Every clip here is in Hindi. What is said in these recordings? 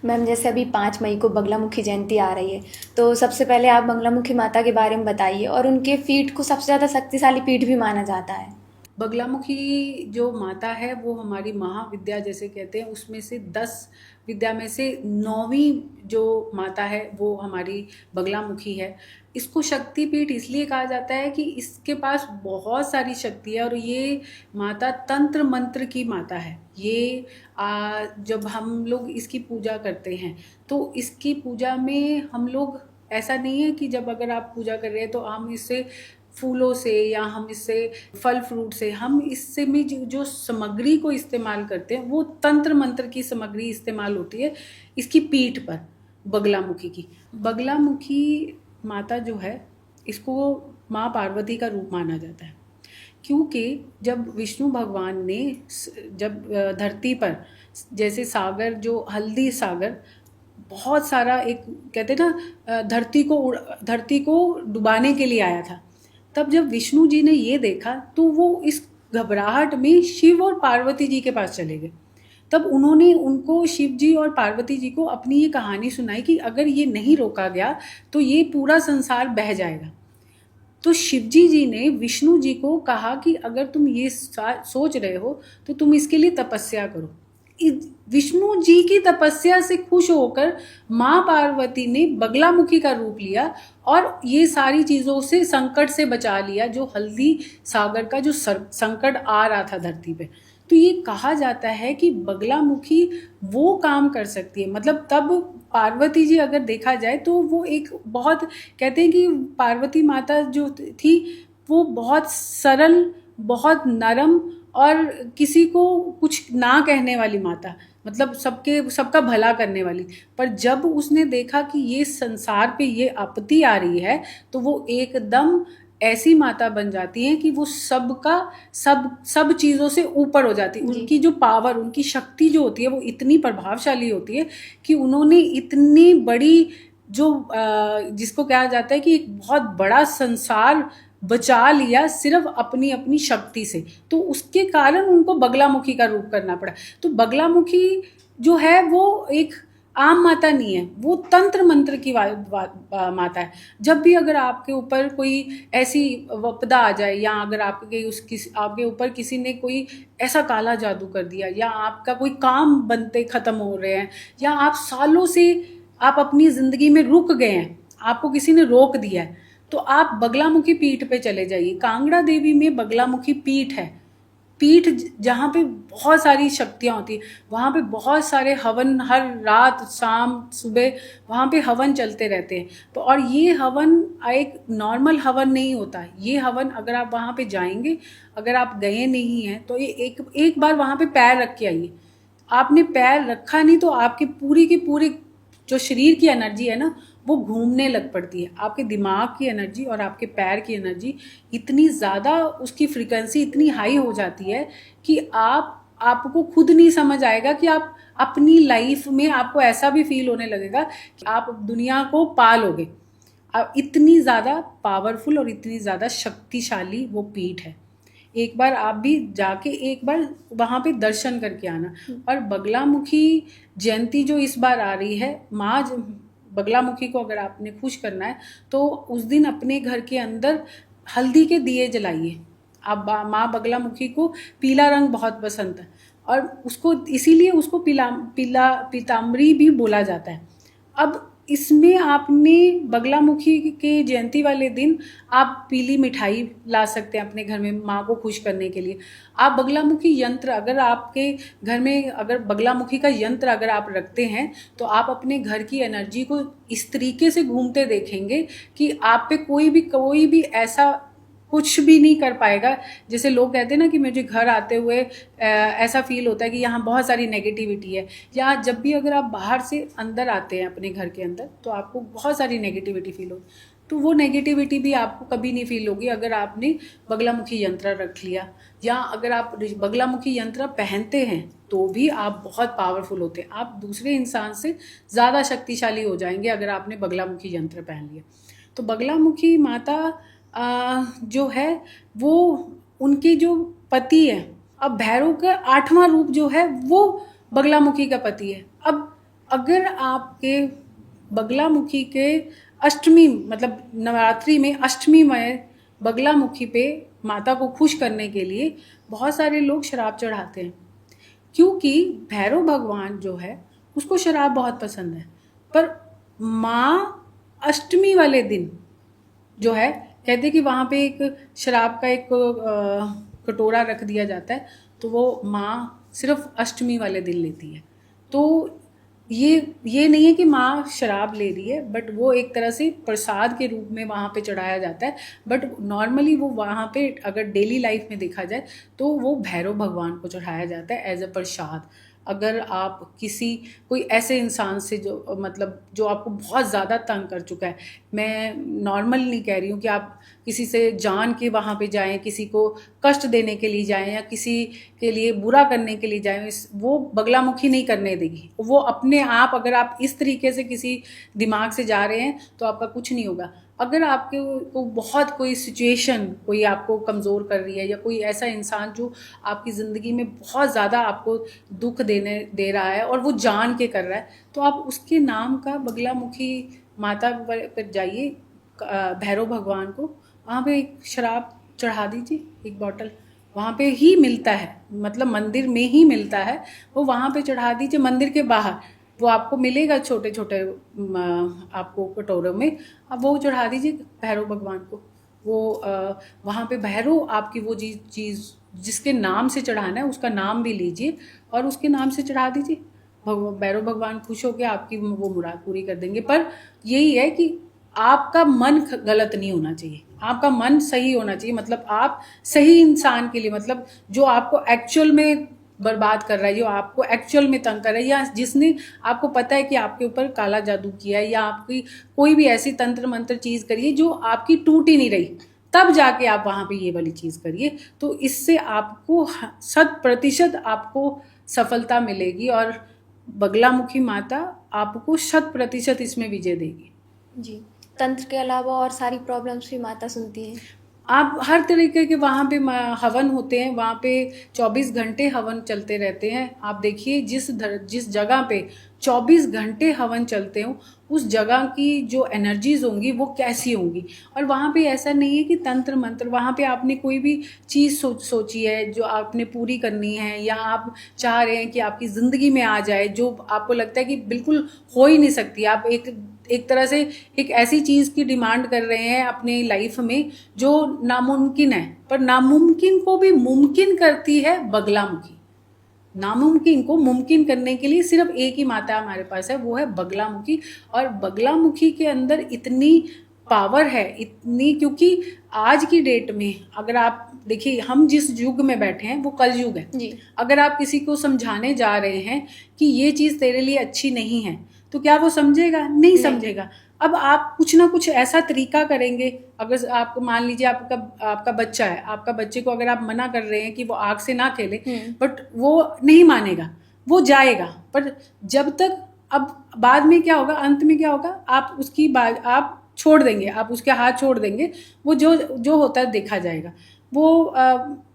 मैम, जैसे अभी 5 मई को बगलामुखी जयंती आ रही है, तो सबसे पहले आप बगलामुखी माता के बारे में बताइए, और उनके पीठ को सबसे ज़्यादा शक्तिशाली पीठ भी माना जाता है। बगलामुखी जो माता है वो हमारी महाविद्या जैसे कहते हैं, उसमें से 10 विद्या में से 9वीं जो माता है वो हमारी बगलामुखी है। इसको शक्तिपीठ इसलिए कहा जाता है कि इसके पास बहुत सारी शक्ति है, और ये माता तंत्र मंत्र की माता है। ये जब हम लोग इसकी पूजा करते हैं तो इसकी पूजा में हम लोग, ऐसा नहीं है कि जब अगर आप पूजा कर रहे हैं तो हम इससे फूलों से या हम इससे फल फ्रूट से, हम इससे में जो सामग्री को इस्तेमाल करते हैं वो तंत्र मंत्र की सामग्री इस्तेमाल होती है इसकी पीठ पर, बगलामुखी की। बगलामुखी माता जो है, इसको माँ पार्वती का रूप माना जाता है, क्योंकि जब विष्णु भगवान ने जब धरती पर, जैसे सागर जो हल्दी सागर बहुत सारा, एक कहते ना धरती को डुबाने के लिए आया था, तब जब विष्णु जी ने ये देखा तो वो इस घबराहट में शिव और पार्वती जी के पास चले गए। तब उन्होंने उनको, शिव जी और पार्वती जी को अपनी ये कहानी सुनाई कि अगर ये नहीं रोका गया तो ये पूरा संसार बह जाएगा। तो शिवजी जी ने विष्णु जी को कहा कि अगर तुम ये सोच रहे हो तो तुम इसके लिए तपस्या करो। विष्णु जी की तपस्या से खुश होकर माँ पार्वती ने बगलामुखी का रूप लिया और ये सारी चीज़ों से, संकट से बचा लिया, जो हल्दी सागर का जो संकट आ रहा था धरती पे। तो ये कहा जाता है कि बगलामुखी वो काम कर सकती है, मतलब तब पार्वती जी अगर देखा जाए तो वो एक बहुत, कहते हैं कि पार्वती माता जो थी वो बहुत सरल, बहुत नरम और किसी को कुछ ना कहने वाली माता, मतलब सबका भला करने वाली। पर जब उसने देखा कि ये संसार पे ये आपत्ति आ रही है तो वो एकदम ऐसी माता बन जाती है कि वो सब चीज़ों से ऊपर हो जाती है। उनकी जो पावर, उनकी शक्ति जो होती है वो इतनी प्रभावशाली होती है कि उन्होंने इतनी बड़ी जो जिसको कहा जाता है कि एक बहुत बड़ा संसार बचा लिया सिर्फ अपनी अपनी शक्ति से। तो उसके कारण उनको बगलामुखी का रूप करना पड़ा। तो बगलामुखी जो है वो एक आम माता नहीं है, वो तंत्र मंत्र की माता है। जब भी अगर आपके ऊपर कोई ऐसी विपदा आ जाए, या अगर आपके ऊपर किसी ने कोई ऐसा काला जादू कर दिया, या आपका कोई काम बनते ख़त्म हो रहे हैं, या आप सालों से आप अपनी ज़िंदगी में रुक गए हैं, आपको किसी ने रोक दिया है, तो आप बगलामुखी पीठ पे चले जाइए। कांगड़ा देवी में बगलामुखी पीठ है, पीठ जहाँ पे बहुत सारी शक्तियाँ होती हैं, वहाँ पे बहुत सारे हवन हर रात, शाम, सुबह वहाँ पे हवन चलते रहते हैं। तो और ये हवन एक नॉर्मल हवन नहीं होता है। ये हवन अगर आप वहाँ पे जाएंगे, अगर आप गए नहीं हैं तो ये एक बार वहाँ पे पैर रख के आइए। आपने पैर रखा नहीं तो आपकी पूरी की पूरी जो शरीर की एनर्जी है ना, वो घूमने लग पड़ती है। आपके दिमाग की एनर्जी और आपके पैर की एनर्जी इतनी ज़्यादा, उसकी फ्रीक्वेंसी इतनी हाई हो जाती है कि आपको खुद नहीं समझ आएगा कि आप अपनी लाइफ में, आपको ऐसा भी फील होने लगेगा कि आप दुनिया को पा लोगे। इतनी ज़्यादा पावरफुल और इतनी ज़्यादा शक्तिशाली वो पीठ है। एक बार आप भी जाके एक बार वहाँ पे दर्शन करके आना। और बगलामुखी जयंती जो इस बार आ रही है, बगलामुखी को अगर आपने खुश करना है तो उस दिन अपने घर के अंदर हल्दी के दिए जलाइए। आप माँ बगलामुखी को पीला रंग बहुत पसंद है, और उसको इसीलिए उसको पीला पीताम्बरी भी बोला जाता है। अब इसमें आपने बगलामुखी के जयंती वाले दिन आप पीली मिठाई ला सकते हैं अपने घर में माँ को खुश करने के लिए। आप बगलामुखी यंत्र, अगर आपके घर में अगर बगलामुखी का यंत्र अगर आप रखते हैं तो आप अपने घर की एनर्जी को इस तरीके से घूमते देखेंगे कि आप पे कोई भी ऐसा कुछ भी नहीं कर पाएगा। जैसे लोग कहते हैं ना कि मुझे घर आते हुए ऐसा फील होता है कि यहाँ बहुत सारी नेगेटिविटी है, या जब भी अगर आप बाहर से अंदर आते हैं अपने घर के अंदर तो आपको बहुत सारी नेगेटिविटी फील होगी। तो वो नेगेटिविटी भी आपको कभी नहीं फील होगी अगर आपने बगलामुखी यंत्र रख लिया, या अगर आप बगलामुखी यंत्र पहनते हैं तो भी आप बहुत पावरफुल होते हैं। आप दूसरे इंसान से ज़्यादा शक्तिशाली हो जाएंगे अगर आपने बगलामुखी यंत्र पहन लिया। तो बगलामुखी माता जो है वो, उनके जो पति है, अब भैरव का 8वां रूप जो है वो बगलामुखी का पति है। अब अगर आपके बगलामुखी के अष्टमी मतलब नवरात्रि में अष्टमी में बगलामुखी पे माता को खुश करने के लिए बहुत सारे लोग शराब चढ़ाते हैं, क्योंकि भैरव भगवान जो है उसको शराब बहुत पसंद है। पर माँ अष्टमी वाले दिन जो है कहते कि वहाँ पे एक शराब का एक कटोरा रख दिया जाता है, तो वो माँ सिर्फ अष्टमी वाले दिन लेती है। तो ये नहीं है कि माँ शराब ले रही है, बट वो एक तरह से प्रसाद के रूप में वहाँ पे चढ़ाया जाता है। बट नॉर्मली वो वहाँ पे अगर डेली लाइफ में देखा जाए तो वो भैरव भगवान को चढ़ाया जाता है एज अ प्रसाद। अगर आप कोई ऐसे इंसान से जो मतलब जो आपको बहुत ज़्यादा तंग कर चुका है, मैं नॉर्मल नहीं कह रही हूँ कि आप किसी से जान के वहाँ पे जाएं, किसी को कष्ट देने के लिए जाएं या किसी के लिए बुरा करने के लिए जाएं, वो बगलामुखी नहीं करने देगी। वो अपने आप, अगर आप इस तरीके से किसी दिमाग से जा रहे हैं तो आपका कुछ नहीं होगा। अगर आपके को बहुत कोई सिचुएशन कोई आपको कमज़ोर कर रही है या कोई ऐसा इंसान जो आपकी ज़िंदगी में बहुत ज़्यादा आपको दुख दे रहा है और वो जान के कर रहा है, तो आप उसके नाम का बगलामुखी माता पर जाइए, भैरव भगवान को वहाँ पे एक शराब चढ़ा दीजिए, एक बॉटल वहाँ पे ही मिलता है, मतलब मंदिर में ही मिलता है, वो वहाँ पे चढ़ा दीजिए। मंदिर के बाहर वो आपको मिलेगा छोटे छोटे आपको कटोरों में, अब वो चढ़ा दीजिए भैरव भगवान को। वो वहाँ पे भैरव आपकी वो चीज़ जिसके नाम से चढ़ाना है उसका नाम भी लीजिए और उसके नाम से चढ़ा दीजिए। भैरव भगवान खुश होकर आपकी वो मुराद पूरी कर देंगे। पर यही है कि आपका मन गलत नहीं होना चाहिए, आपका मन सही होना चाहिए। मतलब आप सही इंसान के लिए, मतलब जो आपको एक्चुअल में बर्बाद कर रहा है, जो आपको एक्चुअल में तंग कर रहा है, या जिसने आपको पता है कि आपके ऊपर काला जादू किया है या आपकी कोई भी ऐसी तंत्र मंत्र चीज़ करिए जो आपकी टूट ही नहीं रही, तब जाके आप वहाँ पे ये वाली चीज़ करिए। तो इससे आपको 100% आपको सफलता मिलेगी और बगलामुखी माता आपको 100% इसमें विजय देगी। जी, तंत्र के अलावा और सारी प्रॉब्लम्स भी माता सुनती हैं। आप हर तरीके के वहाँ पे हवन होते हैं, वहाँ पे 24 घंटे हवन चलते रहते हैं। आप देखिए जिस जगह पे 24 घंटे हवन चलते हो उस जगह की जो एनर्जीज होंगी वो कैसी होंगी। और वहाँ पे ऐसा नहीं है कि तंत्र मंत्र, वहाँ पे आपने कोई भी चीज़ सोची है जो आपने पूरी करनी है या आप चाह रहे हैं कि आपकी ज़िंदगी में आ जाए, जो आपको लगता है कि बिल्कुल हो ही नहीं सकती, आप एक तरह से एक ऐसी चीज़ की डिमांड कर रहे हैं अपनी लाइफ में जो नामुमकिन है, पर नामुमकिन को भी मुमकिन करती है बगलामुखी। नामुमकिन को मुमकिन करने के लिए सिर्फ एक ही माता हमारे पास है, वो है बगलामुखी। और बगलामुखी के अंदर इतनी पावर है, इतनी, क्योंकि आज की डेट में अगर आप देखिए हम जिस युग में बैठे हैं वो कल युग है जी। अगर आप किसी को समझाने जा रहे हैं कि ये चीज़ तेरे लिए अच्छी नहीं है तो क्या वो समझेगा? नहीं समझेगा। अब आप कुछ ना कुछ ऐसा तरीका करेंगे। अगर आप मान लीजिए आपका बच्चा है, आपका बच्चे को अगर आप मना कर रहे हैं कि वो आग से ना खेले, बट वो नहीं मानेगा, वो जाएगा। पर जब तक, अब बाद में क्या होगा, अंत में क्या होगा, आप उसकी बात आप छोड़ देंगे, आप उसके हाथ छोड़ देंगे, वो जो होता है देखा जाएगा। वो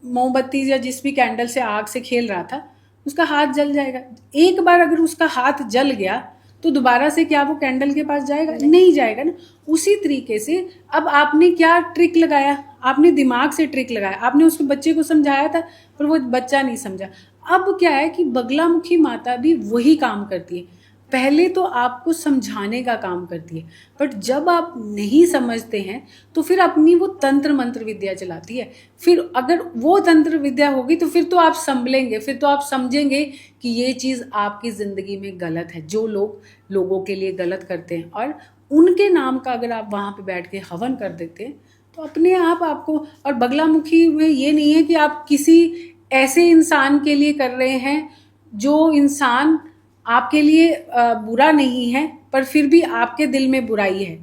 मोमबत्ती या जिस भी कैंडल से आग से खेल रहा था उसका हाथ जल जाएगा। एक बार अगर उसका हाथ जल गया तो दोबारा से क्या वो कैंडल के पास जाएगा? नहीं जाएगा ना। उसी तरीके से अब आपने क्या ट्रिक लगाया, आपने दिमाग से ट्रिक लगाया, आपने उसके बच्चे को समझाया था पर वो बच्चा नहीं समझा। अब क्या है कि बगलामुखी माता भी वही काम करती है, पहले तो आपको समझाने का काम करती है, बट जब आप नहीं समझते हैं तो फिर अपनी वो तंत्र मंत्र विद्या चलाती है। फिर अगर वो तंत्र विद्या होगी तो फिर तो आप संभलेंगे, फिर तो आप समझेंगे कि ये चीज़ आपकी ज़िंदगी में गलत है, जो लोग लोगों के लिए गलत करते हैं। और उनके नाम का अगर आप वहाँ पे बैठ के हवन कर देते हैं तो अपने आप आपको, और बगलामुखी में ये नहीं है कि आप किसी ऐसे इंसान के लिए कर रहे हैं जो इंसान आपके लिए बुरा नहीं है पर फिर भी आपके दिल में बुराई है।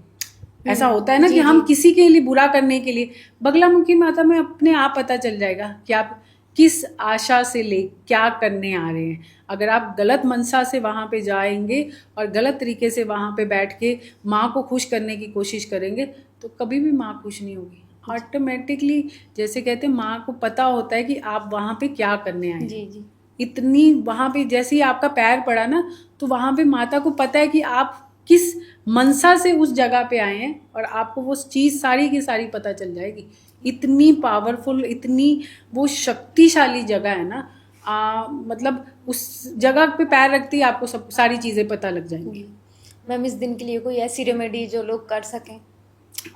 ऐसा होता है ना कि हम किसी के लिए बुरा करने के लिए, बगलामुखी माता में अपने आप पता चल जाएगा कि आप किस आशा से क्या करने आ रहे हैं। अगर आप गलत मनसा से वहाँ पे जाएंगे और गलत तरीके से वहाँ पे बैठ के माँ को खुश करने की कोशिश करेंगे तो कभी भी माँ खुश नहीं होगी। ऑटोमेटिकली जैसे कहते हैं माँ को पता होता है कि आप वहाँ पे क्या करने आए। जी जी। इतनी वहाँ पे जैसे ही आपका पैर पड़ा ना, तो वहाँ पे माता को पता है कि आप किस मनसा से उस जगह पे आए हैं, और आपको वो चीज़ सारी की सारी पता चल जाएगी। इतनी पावरफुल, इतनी वो शक्तिशाली जगह है ना, मतलब उस जगह पे पैर रखते ही आपको सब सारी चीज़ें पता लग जाएंगी। मैम, इस दिन के लिए कोई ऐसी रेमेडी जो लोग कर सकें?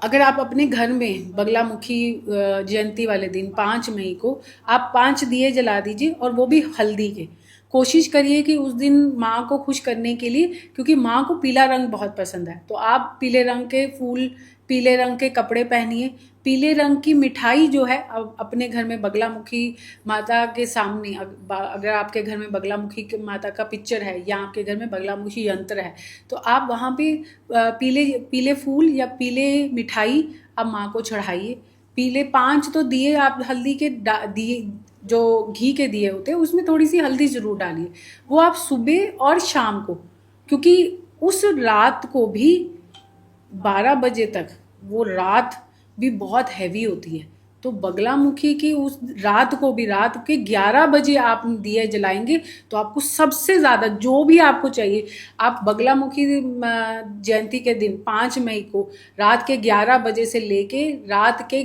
अगर आप अपने घर में बगलामुखी जयंती वाले दिन 5 मई को आप 5 दिए जला दीजिए, और वो भी हल्दी के। कोशिश करिए कि उस दिन माँ को खुश करने के लिए, क्योंकि माँ को पीला रंग बहुत पसंद है, तो आप पीले रंग के फूल, पीले रंग के कपड़े पहनिए, पीले रंग की मिठाई जो है अपने घर में बगलामुखी माता के सामने, अगर आपके घर में बगलामुखी माता का पिक्चर है या आपके घर में बगलामुखी यंत्र है, तो आप वहाँ पे पीले पीले फूल या पीले मिठाई आप माँ को चढ़ाइए। पीले 5 तो दिए आप हल्दी के दिए, जो घी के दिए होते हैं उसमें थोड़ी सी हल्दी ज़रूर डालिए। वो आप सुबह और शाम को, क्योंकि उस रात को भी 12 बजे तक, वो रात भी बहुत हैवी होती है, तो बगलामुखी की उस रात को भी, रात के 11 बजे आप दिए जलाएंगे तो आपको सबसे ज़्यादा जो भी आपको चाहिए, आप बगलामुखी जयंती के दिन 5 मई को रात के 11 बजे से लेके रात के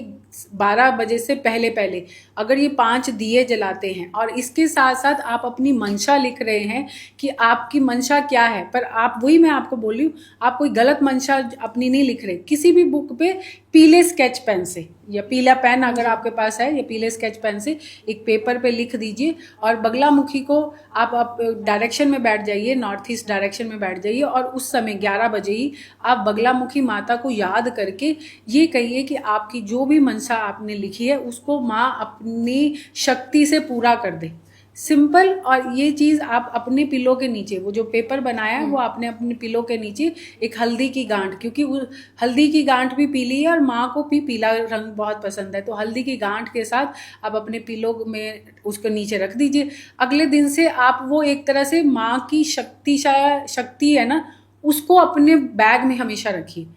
12 बजे से पहले पहले अगर ये 5 दिए जलाते हैं, और इसके साथ साथ आप अपनी मंशा लिख रहे हैं कि आपकी मंशा क्या है, पर आप, वही मैं आपको बोल रही हूँ, आप कोई गलत मंशा अपनी नहीं लिख रहे। किसी भी बुक पे पीले स्केच पेन से या पीला पेन अगर आपके पास है, या पीले स्केच पेन से एक पेपर पे लिख दीजिए, और बगलामुखी को आप डायरेक्शन में बैठ जाइए, नॉर्थ ईस्ट डायरेक्शन में बैठ जाइए, और उस समय 11 बजे ही आप बगलामुखी माता को याद करके ये कहिए कि आपकी जो भी मंशा आपने लिखी है उसको माँ अपनी शक्ति से पूरा कर दे। सिंपल। और ये चीज़ आप अपने पिलो के नीचे, वो जो पेपर बनाया है वो आपने अपने पिलो के नीचे एक हल्दी की गांठ, क्योंकि वो हल्दी की गांठ भी पीली है और माँ को भी पीला रंग बहुत पसंद है, तो हल्दी की गांठ के साथ आप अपने पिलो में उसको नीचे रख दीजिए। अगले दिन से आप वो एक तरह से माँ की शक्ति है ना, उसको अपने बैग में हमेशा रखिए,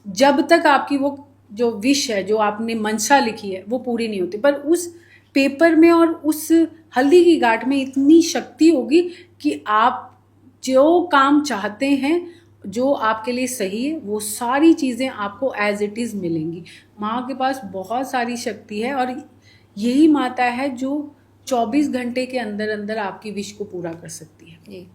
जब तक आपकी वो जो विश है, जो आपने मंशा लिखी है वो पूरी नहीं होती। पर उस पेपर में और उस हल्दी की गांठ में इतनी शक्ति होगी कि आप जो काम चाहते हैं, जो आपके लिए सही है, वो सारी चीज़ें आपको एज इट इज़ मिलेंगी। माँ के पास बहुत सारी शक्ति है, और यही माता है जो 24 घंटे के अंदर अंदर आपकी विश को पूरा कर सकती है। जी।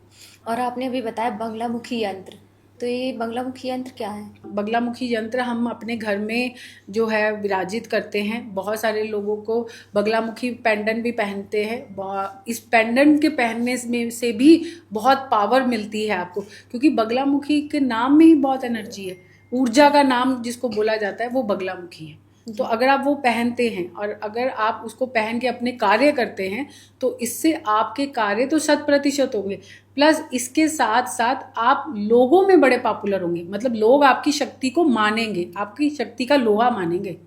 और आपने अभी बताया बगलामुखी यंत्र, तो ये बगलामुखी यंत्र क्या है? बगलामुखी यंत्र हम अपने घर में जो है विराजित करते हैं। बहुत सारे लोगों को बगलामुखी पेंडेंट भी पहनते हैं। इस पेंडेंट के पहनने में से भी बहुत पावर मिलती है आपको, क्योंकि बगलामुखी के नाम में ही बहुत एनर्जी है। ऊर्जा का नाम जिसको बोला जाता है वो बगलामुखी है। तो अगर आप वो पहनते हैं और अगर आप उसको पहन के अपने कार्य करते हैं, तो इससे आपके कार्य तो 100% होंगे, प्लस इसके साथ साथ आप लोगों में बड़े पॉपुलर होंगे। मतलब लोग आपकी शक्ति को मानेंगे, आपकी शक्ति का लोहा मानेंगे।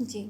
जी।